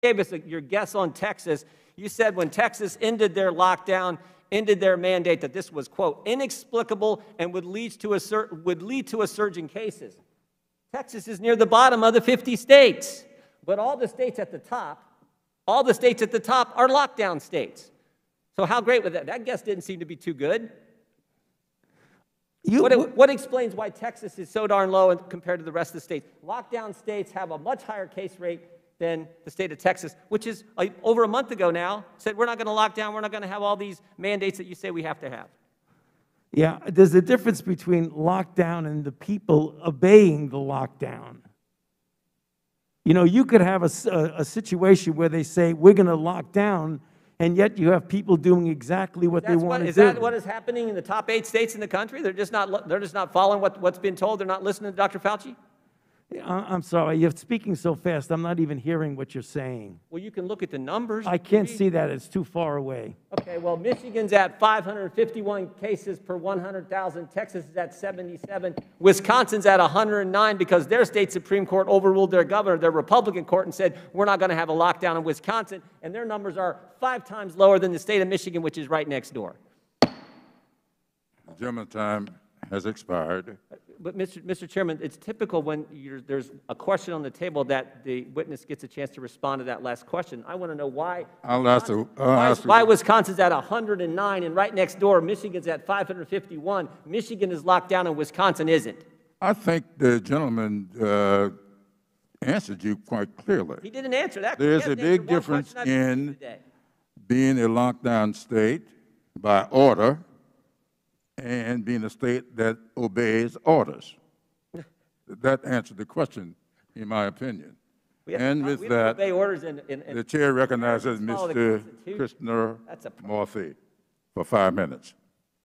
Gave us your guess on Texas. You said when Texas ended their lockdown, ended their mandate, that this was, quote, inexplicable and would lead to a surge in cases. Texas is near the bottom of the 50 states. But all the states at the top are lockdown states. So how great was that? That guess didn't seem to be too good. What explains why Texas is so darn low compared to the rest of the states? Lockdown states have a much higher case rate than the state of Texas, which is over a month ago now, said we're not going to lock down, we're not going to have all these mandates that you say we have to have. Yeah, there's a difference between lockdown and the people obeying the lockdown. You know, you could have a situation where they say, we're going to lock down, and yet you have people doing exactly what they want to do. Is that what is happening in the top 8 states in the country? They're just not following what's been told? They're not listening to Dr. Fauci? I'm sorry, you're speaking so fast, I'm not even hearing what you're saying. Well, you can look at the numbers. I can't see that, it's too far away. Okay, well, Michigan's at 551 cases per 100,000. Texas is at 77. Wisconsin's at 109 because their state Supreme Court overruled their governor, their Republican court, and said, we're not going to have a lockdown in Wisconsin. And their numbers are 5 times lower than the state of Michigan, which is right next door. The German time has expired. But, Mr. Chairman, it's typical when there's a question on the table that the witness gets a chance to respond to that last question. I want to know why. Why Wisconsin's at 109 and right next door, Michigan's at 551. Michigan is locked down and Wisconsin isn't. I think the gentleman answered you quite clearly. He didn't answer that. There's a big difference in being a lockdown state by order and being a state that obeys orders. That answered the question, in my opinion. And with that, the chair recognizes Mr. Christopher Morphy for 5 minutes.